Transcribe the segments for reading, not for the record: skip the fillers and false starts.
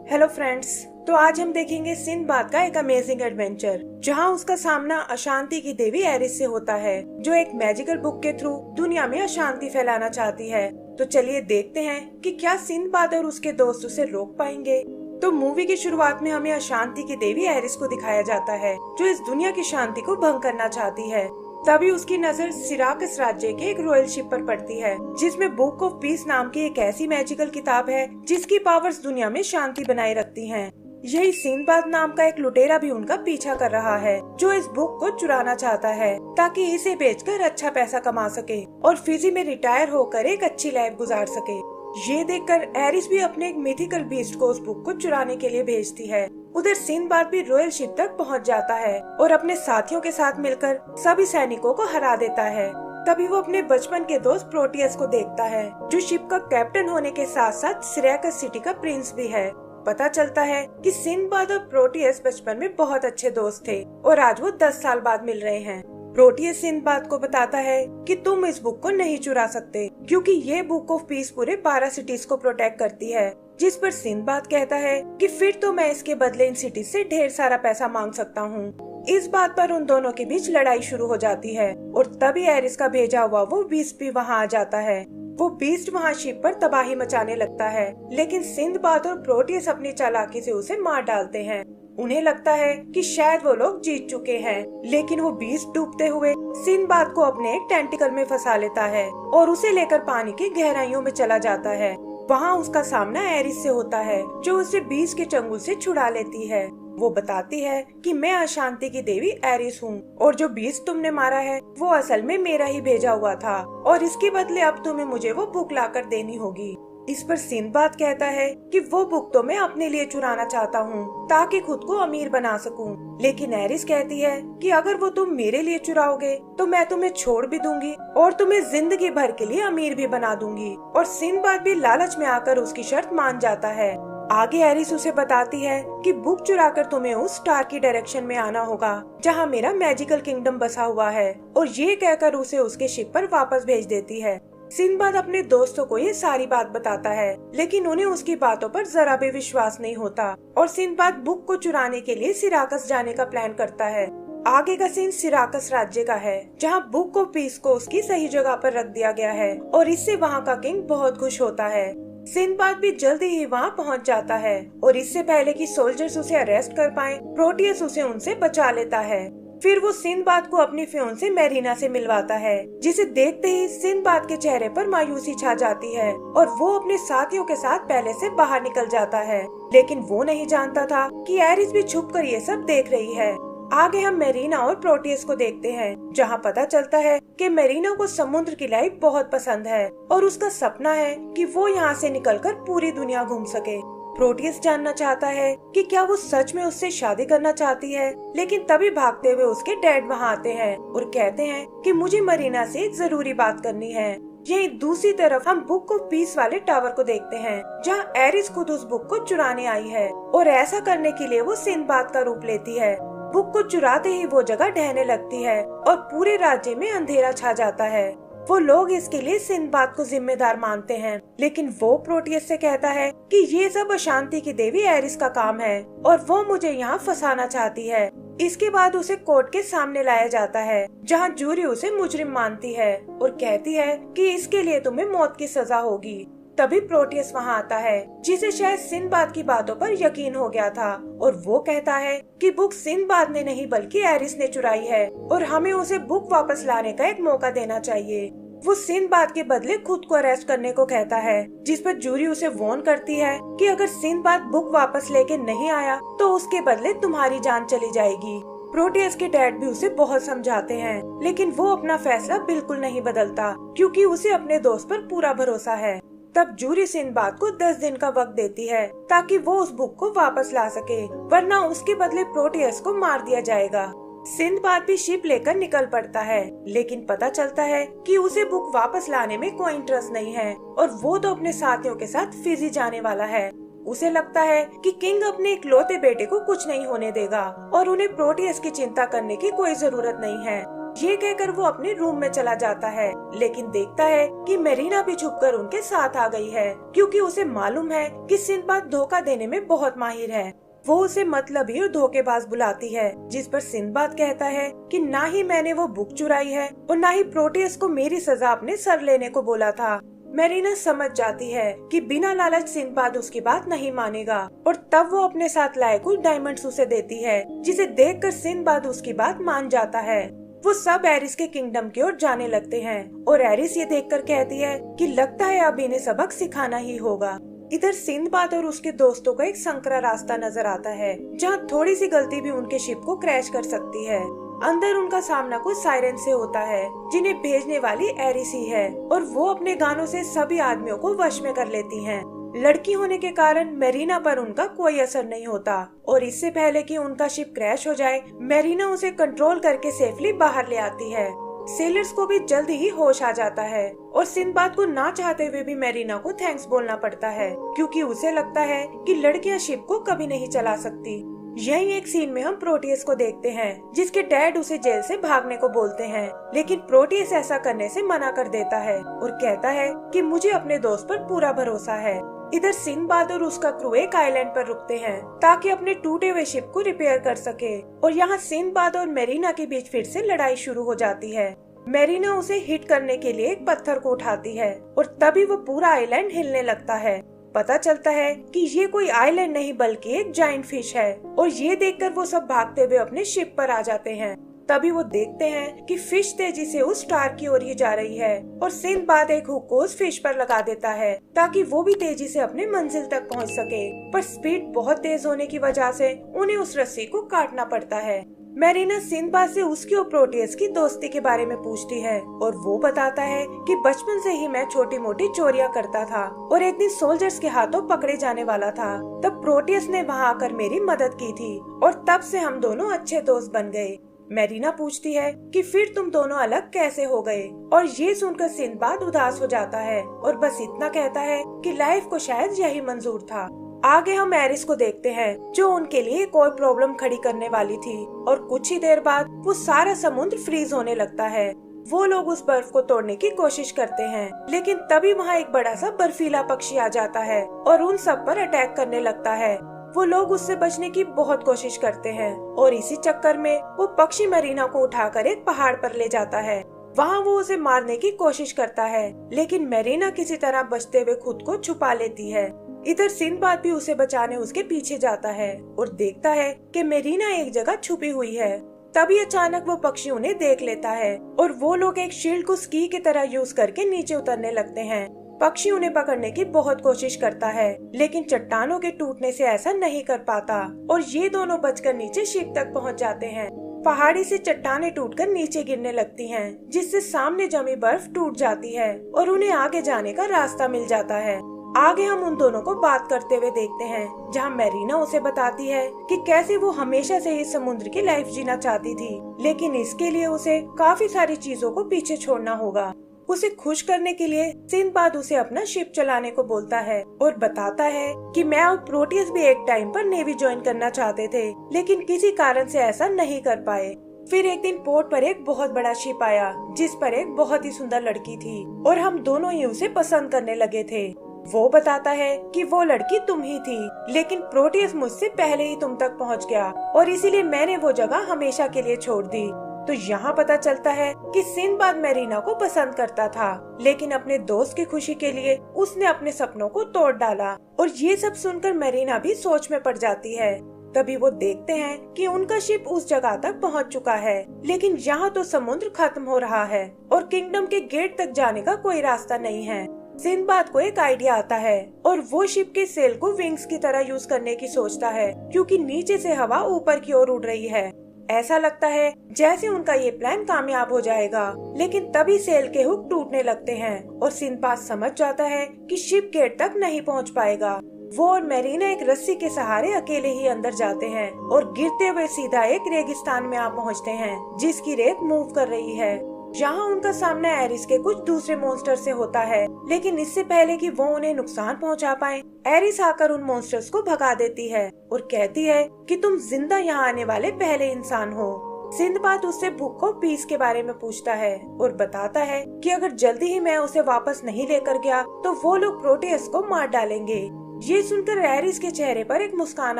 Hello friends, तो आज हम देखेंगे सिंदबाद का एक अमेजिंग एडवेंचर जहां उसका सामना अशांति की देवी एरिस से होता है, जो एक मैजिकल बुक के थ्रू दुनिया में अशांति फैलाना चाहती है। तो चलिए देखते हैं कि क्या सिंदबाद और उसके दोस्त उसे रोक पाएंगे। तो मूवी की शुरुआत में हमें अशांति की देवी एरिस को दिखाया जाता है, जो इस दुनिया की शांति को भंग करना चाहती है। तभी उसकी नजर सिराकस राज्य के एक रॉयल शिप पर पड़ती है, जिसमें बुक ऑफ पीस नाम की एक ऐसी मैजिकल किताब है जिसकी पावर्स दुनिया में शांति बनाए रखती हैं। यही सिंदबाद नाम का एक लुटेरा भी उनका पीछा कर रहा है, जो इस बुक को चुराना चाहता है ताकि इसे बेचकर अच्छा पैसा कमा सके और फिजी में रिटायर होकर एक अच्छी लाइफ गुजार सके। ये देखकर एरिस भी अपने एक मिथिकल बीस्ट को उस बुक को चुराने के लिए भेजती है। उधर सिंदबाद भी रॉयल शिप तक पहुंच जाता है और अपने साथियों के साथ मिलकर सभी सैनिकों को हरा देता है। तभी वो अपने बचपन के दोस्त प्रोटियस को देखता है, जो शिप का कैप्टन होने के साथ साथ सिराकस सिटी का प्रिंस भी है। पता चलता है कि सिंदबाद और प्रोटियस बचपन में बहुत अच्छे दोस्त थे और आज वो 10 साल बाद मिल रहे हैं। प्रोटियस सिंदबाद को बताता है कि तुम इस बुक को नहीं चुरा सकते, क्योंकि ये बुक ऑफ पीस पूरे 12 सिटीज को प्रोटेक्ट करती है। जिस पर सिंदबाद कहता है कि फिर तो मैं इसके बदले इन सिटीज से ढेर सारा पैसा मांग सकता हूँ। इस बात पर उन दोनों के बीच लड़ाई शुरू हो जाती है और तभी एरिस का भेजा हुआ वो बीस्ट भी वहाँ आ जाता है। वो बीस्ट वहाँ शिप पर तबाही मचाने लगता है, लेकिन सिंदबाद और प्रोटियस अपनी चालाकी से उसे मार डालते हैं। उन्हें लगता है कि शायद वो लोग जीत चुके हैं, लेकिन वो बीस्ट डूबते हुए सिंदबाद को अपने एक टेंटिकल में फंसा लेता है और उसे लेकर पानी की गहराइयों में चला जाता है। वहाँ उसका सामना एरिस से होता है, जो उसे बीस्ट के चंगुल से छुड़ा लेती है। वो बताती है कि मैं अशांति की देवी एरिस हूँ और जो बीस्ट तुमने मारा है वो असल में मेरा ही भेजा हुआ था और इसके बदले अब तुम्हें मुझे वो बुक लाकर देनी होगी। इस पर सिंदबाद कहता है कि वो बुक तो मैं अपने लिए चुराना चाहता हूँ ताकि खुद को अमीर बना सकूं। लेकिन एरिस कहती है कि अगर वो तुम मेरे लिए चुराओगे तो मैं तुम्हें छोड़ भी दूंगी और तुम्हें जिंदगी भर के लिए अमीर भी बना दूंगी। और सिंदबाद भी लालच में आकर उसकी शर्त मान जाता है। आगे एरिस उसे बताती है कि बुक चुराकर तुम्हें उस स्टार की डायरेक्शन में आना होगा जहाँ मेरा मैजिकल किंगडम बसा हुआ है, और ये कहकर उसे उसके शिप पर वापस भेज देती है। सिंदबाद अपने दोस्तों को ये सारी बात बताता है, लेकिन उन्हें उसकी बातों पर जरा भी विश्वास नहीं होता और सिंदबाद बुक को चुराने के लिए सिराकस जाने का प्लान करता है। आगे का सीन सिराकस राज्य का है, जहां बुक ऑफ पीस को उसकी सही जगह पर रख दिया गया है और इससे वहां का किंग बहुत खुश होता है। सिंदबाद भी जल्दी ही वहां पहुंच जाता है और इससे पहले कि सोल्जर्स उसे अरेस्ट कर पाएं, प्रोटियस उसे उनसे बचा लेता है। फिर वो सिंदबाद को अपनी फियोंसे मेरीना से मिलवाता है, जिसे देखते ही सिंदबाद के चेहरे पर मायूसी छा जाती है और वो अपने साथियों के साथ पहले से बाहर निकल जाता है। लेकिन वो नहीं जानता था कि एरिस भी छुपकर ये सब देख रही है। आगे हम मेरीना और प्रोटियस को देखते हैं, जहाँ पता चलता है कि मेरीना को समुद्र की लाइफ बहुत पसंद है और उसका सपना है कि वो यहाँ से निकलकर पूरी दुनिया घूम सके। प्रोटियस जानना चाहता है कि क्या वो सच में उससे शादी करना चाहती है, लेकिन तभी भागते हुए उसके डैड वहाँ आते हैं और कहते हैं कि मुझे मरीना से एक जरूरी बात करनी है। यही दूसरी तरफ हम बुक ऑफ पीस वाले टावर को देखते हैं, जहाँ एरिस खुद उस बुक को चुराने आई है और ऐसा करने के लिए वो सिंदबाद का रूप लेती है। बुक को चुराते ही वो जगह ढहने लगती है और पूरे राज्य में अंधेरा छा जाता है। वो लोग इसके लिए सिंदबाद को जिम्मेदार मानते हैं, लेकिन वो प्रोटियस से कहता है कि ये सब अशांति की देवी एरिस का काम है और वो मुझे यहाँ फंसाना चाहती है। इसके बाद उसे कोर्ट के सामने लाया जाता है, जहाँ जूरी उसे मुजरिम मानती है और कहती है कि इसके लिए तुम्हें मौत की सजा होगी। तभी प्रोटियस वहाँ आता है, जिसे शायद सिंदबाद की बातों पर यकीन हो गया था, और वो कहता है कि बुक सिंदबाद ने नहीं बल्कि एरिस ने चुराई है और हमें उसे बुक वापस लाने का एक मौका देना चाहिए। वो सिंदबाद के बदले खुद को अरेस्ट करने को कहता है, जिस पर जूरी उसे वार्न करती है कि अगर सिंदबाद बुक वापस लेके नहीं आया तो उसके बदले तुम्हारी जान चली जाएगी। प्रोटियस के डैड भी उसे बहुत समझाते हैं, लेकिन वो अपना फैसला बिल्कुल नहीं बदलता, क्योंकि उसे अपने दोस्त पर पूरा भरोसा है। तब जूरी सिंदबाद को 10 दिन का वक्त देती है ताकि वो उस बुक को वापस ला सके, वरना उसके बदले प्रोटियस को मार दिया जाएगा। सिंदबाद भी शिप लेकर निकल पड़ता है, लेकिन पता चलता है कि उसे बुक वापस लाने में कोई इंटरेस्ट नहीं है और वो तो अपने साथियों के साथ फिजी जाने वाला है। उसे लगता है कि किंग अपने इकलौते बेटे को कुछ नहीं होने देगा और उन्हें प्रोटियस की चिंता करने की कोई जरूरत नहीं है। ये कहकर वो अपने रूम में चला जाता है, लेकिन देखता है कि मेरीना भी छुपकर उनके साथ आ गई है, क्योंकि उसे मालूम है कि सिंदबाद धोखा देने में बहुत माहिर है। वो उसे मतलबी और धोखेबाज बुलाती है, जिस पर सिंदबाद कहता है कि ना ही मैंने वो बुक चुराई है और ना ही प्रोटियस को मेरी सजा अपने सर लेने को बोला था। मेरीना समझ जाती है कि बिना लालच सिंदबाद उसकी बात नहीं मानेगा, और तब वो अपने साथ लाए कुछ डायमंड्स उसे देती है, जिसे देखकर सिंदबाद उसकी बात मान जाता है। वो सब एरिस के किंगडम की ओर जाने लगते हैं, और एरिस ये देखकर कहती है कि लगता है अब इन्हें सबक सिखाना ही होगा। इधर सिंदबाद और उसके दोस्तों का एक संकरा रास्ता नजर आता है, जहाँ थोड़ी सी गलती भी उनके शिप को क्रैश कर सकती है। अंदर उनका सामना कुछ सायरन से होता है, जिन्हें भेजने वाली एरिस ही है, और वो अपने गानों से सभी आदमियों को वश में कर लेती हैं। लड़की होने के कारण मेरीना पर उनका कोई असर नहीं होता, और इससे पहले कि उनका शिप क्रैश हो जाए, मेरीना उसे कंट्रोल करके सेफली बाहर ले आती है। सेलर्स को भी जल्द ही होश आ जाता है, और सिंदबाद को ना चाहते हुए भी मेरीना को थैंक्स बोलना पड़ता है, क्योंकि उसे लगता है कि लड़कियां शिप को कभी नहीं चला सकती। यही एक सीन में हम प्रोटियस को देखते हैं, जिसके डैड उसे जेल से भागने को बोलते हैं, लेकिन प्रोटियस ऐसा करने से मना कर देता है और कहता है कि मुझे अपने दोस्त पर पूरा भरोसा है। इधर सिंदबाद और उसका क्रू एक आइलैंड पर रुकते हैं ताकि अपने टूटे हुए शिप को रिपेयर कर सके, और यहाँ सिंदबाद और मेरीना के बीच फिर से लड़ाई शुरू हो जाती है। मेरीना उसे हिट करने के लिए एक पत्थर को उठाती है, और तभी वो पूरा आइलैंड हिलने लगता है। पता चलता है कि ये कोई आइलैंड नहीं बल्कि एक जायंट फिश है, और ये देखकर वो सब भागते हुए अपने शिप पर आ जाते हैं। तभी वो देखते हैं कि फिश तेजी से उस स्टार की ओर ही जा रही है, और सिंदबाद एक हुक को उस फिश पर लगा देता है ताकि वो भी तेजी से अपने मंजिल तक पहुंच सके, पर स्पीड बहुत तेज होने की वजह से उन्हें उस रस्सी को काटना पड़ता है। मेरीना सिंदबाद से उसकी और प्रोटियस की दोस्ती के बारे में पूछती है, और वो बताता है कि बचपन से ही मैं छोटी मोटी चोरियां करता था और एक दिन सोल्जर्स के हाथों पकड़े जाने वाला था। तब प्रोटियस ने वहां आकर मेरी मदद की थी, और तब से हम दोनों अच्छे दोस्त बन गए। मेरीना पूछती है कि फिर तुम दोनों अलग कैसे हो गए, और ये सुनकर सिंदबाद उदास हो जाता है और बस इतना कहता है कि लाइफ को शायद यही मंजूर था। आगे हम एरिस को देखते हैं, जो उनके लिए एक और प्रॉब्लम खड़ी करने वाली थी, और कुछ ही देर बाद वो सारा समुद्र फ्रीज होने लगता है। वो लोग उस बर्फ को तोड़ने की कोशिश करते हैं, लेकिन तभी वहाँ एक बड़ा सा बर्फीला पक्षी आ जाता है और उन सब पर अटैक करने लगता है। वो लोग उससे बचने की बहुत कोशिश करते हैं, और इसी चक्कर में वो पक्षी मेरीना को उठाकर एक पहाड़ पर ले जाता है। वहाँ वो उसे मारने की कोशिश करता है, लेकिन मेरीना किसी तरह बचते हुए खुद को छुपा लेती है। इधर सिंदबाद भी उसे बचाने उसके पीछे जाता है और देखता है कि मेरीना एक जगह छुपी हुई है। तभी अचानक वो पक्षी उन्हें देख लेता है, और वो लोग एक शील्ड को स्की की तरह यूज करके नीचे उतरने लगते हैं। पक्षी उन्हें पकड़ने की बहुत कोशिश करता है, लेकिन चट्टानों के टूटने से ऐसा नहीं कर पाता, और ये दोनों बचकर नीचे शिप तक पहुंच जाते हैं। पहाड़ी से चट्टानें टूटकर नीचे गिरने लगती हैं, जिससे सामने जमी बर्फ टूट जाती है और उन्हें आगे जाने का रास्ता मिल जाता है। आगे हम उन दोनों को बात करते हुए देखते हैं, जहाँ मेरीना उसे बताती है कि कैसे वो हमेशा से इस समुद्र की लाइफ जीना चाहती थी, लेकिन इसके लिए उसे काफी सारी चीजों को पीछे छोड़ना होगा। उसे खुश करने के लिए सिंदबाद उसे अपना शिप चलाने को बोलता है और बताता है कि मैं और प्रोटियस भी एक टाइम पर नेवी ज्वाइन करना चाहते थे, लेकिन किसी कारण से ऐसा नहीं कर पाए। फिर एक दिन पोर्ट पर एक बहुत बड़ा शिप आया, जिस पर एक बहुत ही सुंदर लड़की थी, और हम दोनों ही उसे पसंद करने लगे थे। वो बताता है कि वो लड़की तुम ही थी, लेकिन प्रोटियस मुझसे पहले ही तुम तक पहुंच गया, और इसीलिए मैंने वो जगह हमेशा के लिए छोड़ दी। तो यहाँ पता चलता है कि सिंदबाद मेरीना को पसंद करता था, लेकिन अपने दोस्त की खुशी के लिए उसने अपने सपनों को तोड़ डाला, और ये सब सुनकर मेरीना भी सोच में पड़ जाती है। तभी वो देखते हैं कि उनका शिप उस जगह तक पहुँच चुका है, लेकिन यहाँ तो समुद्र खत्म हो रहा है और किंगडम के गेट तक जाने का कोई रास्ता नहीं है। सिंदबाद को एक आइडिया आता है, और वो शिप के सेल को विंग्स की तरह यूज करने की सोचता है, क्योंकि नीचे से हवा ऊपर की ओर उड़ रही है। ऐसा लगता है जैसे उनका ये प्लान कामयाब हो जाएगा, लेकिन तभी सेल के हुक टूटने लगते हैं और सिंदबाद समझ जाता है कि शिप गेट तक नहीं पहुंच पाएगा। वो और मेरीना एक रस्सी के सहारे अकेले ही अंदर जाते हैं और गिरते हुए सीधा एक रेगिस्तान में आ पहुंचते हैं, जिसकी रेत मूव कर रही है। जहाँ उनका सामना एरिस के कुछ दूसरे मॉन्स्टर से होता है, लेकिन इससे पहले कि वो उन्हें नुकसान पहुँचा पाए, एरिस आकर उन मॉन्स्टर्स को भगा देती है और कहती है कि तुम जिंदा यहाँ आने वाले पहले इंसान हो। सिंदबाद उससे बुक ऑफ पीस के बारे में पूछता है और बताता है कि अगर जल्दी ही मैं उसे वापस नहीं लेकर गया तो वो लोग प्रोटियस को मार डालेंगे। ये सुनकर एरिस के चेहरे पर एक मुस्कान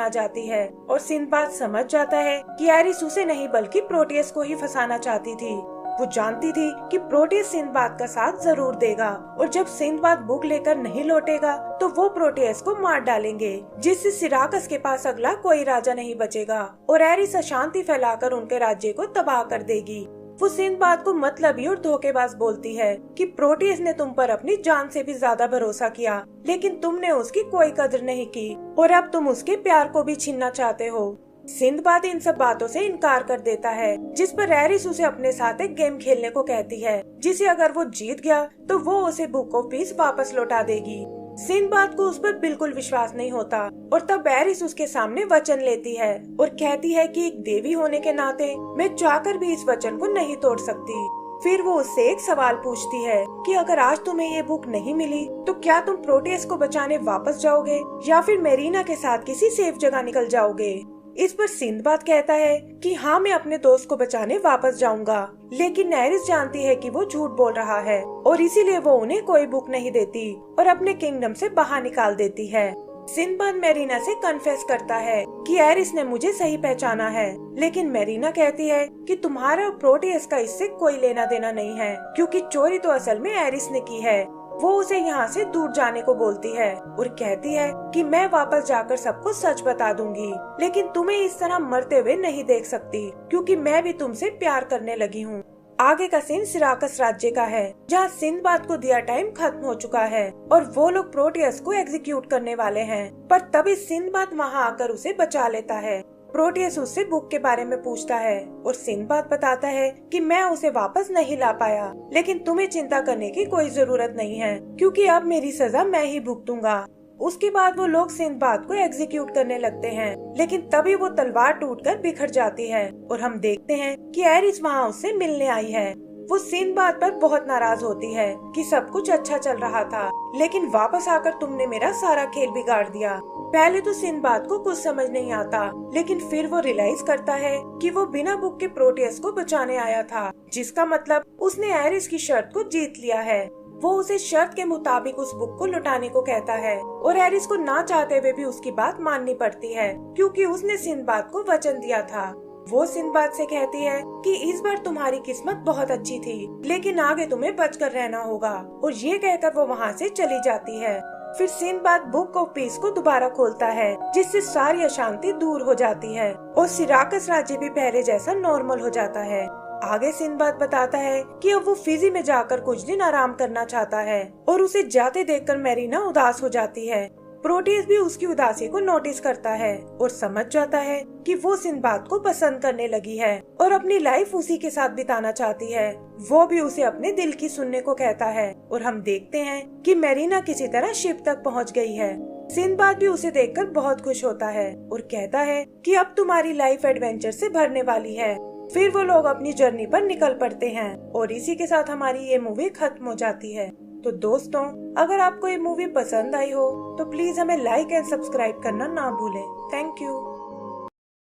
आ जाती है और सिंदबाद समझ जाता है कि एरिस उसे नहीं बल्कि प्रोटियस को ही फंसाना चाहती थी। वो जानती थी कि प्रोटियस सिंदबाद का साथ जरूर देगा और जब सिंदबाद बुक लेकर नहीं लौटेगा तो वो प्रोटियस को मार डालेंगे, जिससे सिराकस के पास अगला कोई राजा नहीं बचेगा और एरिस अशांति फैलाकर उनके राज्य को तबाह कर देगी। वो सिंदबाद को मतलबी और धोखेबाज बोलती है कि प्रोटियस ने तुम पर अपनी जान से भी ज्यादा भरोसा किया, लेकिन तुमने उसकी कोई कदर नहीं की और अब तुम उसके प्यार को भी छीनना चाहते हो। सिंदबाद इन सब बातों से इनकार कर देता है, जिस पर एरिस उसे अपने साथ एक गेम खेलने को कहती है, जिसे अगर वो जीत गया तो वो उसे बुक ऑफ पीस वापस लौटा देगी। सिंदबाद को उस पर बिल्कुल विश्वास नहीं होता और तब एरिस उसके सामने वचन लेती है और कहती है कि एक देवी होने के नाते मैं चाहकर भी इस वचन को नहीं तोड़ सकती। फिर वो उससे एक सवाल पूछती है कि अगर आज तुम्हें ये बुक नहीं मिली तो क्या तुम प्रोटियस को बचाने वापस जाओगे या फिर मेरीना के साथ किसी सेफ जगह निकल जाओगे। इस पर सिंदबाद कहता है कि हाँ, मैं अपने दोस्त को बचाने वापस जाऊंगा, लेकिन एरिस जानती है कि वो झूठ बोल रहा है और इसीलिए वो उन्हें कोई बुक नहीं देती और अपने किंगडम से बाहर निकाल देती है। सिंदबाद मेरीना से कन्फेस करता है कि एरिस ने मुझे सही पहचाना है, लेकिन मेरीना कहती है कि तुम्हारा और प्रोटियस का इससे कोई लेना देना नहीं है, क्योंकि चोरी तो असल में एरिस ने की है। वो उसे यहाँ से दूर जाने को बोलती है और कहती है कि मैं वापस जाकर सबको सच बता दूंगी, लेकिन तुम्हें इस तरह मरते हुए नहीं देख सकती, क्योंकि मैं भी तुमसे प्यार करने लगी हूँ। आगे का सीन सिराकस राज्य का है, जहाँ सिंदबाद को दिया टाइम खत्म हो चुका है और वो लोग प्रोटियस को एग्जीक्यूट करने वाले हैं, पर तभी सिंदबाद वहाँ आकर उसे बचा लेता है। प्रोटियस उससे बुक के बारे में पूछता है और सिंदबाद बताता है कि मैं उसे वापस नहीं ला पाया, लेकिन तुम्हें चिंता करने की कोई जरूरत नहीं है, क्योंकि अब मेरी सजा मैं ही भुगतूंगा। उसके बाद वो लोग सिंदबाद को एग्जीक्यूट करने लगते हैं, लेकिन तभी वो तलवार टूटकर बिखर जाती है और हम देखते हैं कि एरिस वहाँ उससे मिलने आई है। वो सिंदबाद पर बहुत नाराज होती है कि सब कुछ अच्छा चल रहा था, लेकिन वापस आकर तुमने मेरा सारा खेल बिगाड़ दिया। पहले तो सिंदबाद को कुछ समझ नहीं आता, लेकिन फिर वो रियलाइज करता है कि वो बिना बुक के प्रोटियस को बचाने आया था, जिसका मतलब उसने एरिस की शर्त को जीत लिया है। वो उसे शर्त के मुताबिक उस बुक को लौटाने को कहता है और एरिस को ना चाहते हुए भी उसकी बात माननी पड़ती है, क्योंकि उसने सिंदबाद को वचन दिया था। वो सिंदबाद से कहती है कि इस बार तुम्हारी किस्मत बहुत अच्छी थी, लेकिन आगे तुम्हें बचकर रहना होगा, और ये कहकर वो वहाँ से चली जाती है। फिर सिंदबाद बुक ऑफ पीस को दोबारा खोलता है, जिससे सारी अशांति दूर हो जाती है और सिराकस राज्य भी पहले जैसा नॉर्मल हो जाता है। आगे सिंदबाद बताता है कि अब वो फिजी में जाकर कुछ दिन आराम करना चाहता है और उसे जाते देखकर मेरीना उदास हो जाती है। प्रोटियस भी उसकी उदासी को नोटिस करता है और समझ जाता है कि वो सिंदबाद को पसंद करने लगी है और अपनी लाइफ उसी के साथ बिताना चाहती है। वो भी उसे अपने दिल की सुनने को कहता है और हम देखते हैं कि मेरीना किसी तरह शिप तक पहुंच गई है। सिंदबाद भी उसे देखकर बहुत खुश होता है और कहता है कि अब तुम्हारी लाइफ एडवेंचर से भरने वाली है। फिर वो लोग अपनी जर्नी पर निकल पड़ते हैं और इसी के साथ हमारी ये मूवी खत्म हो जाती है। तो दोस्तों, अगर आपको ये मूवी पसंद आई हो तो प्लीज हमें लाइक एंड सब्सक्राइब करना ना भूलें। Thank you.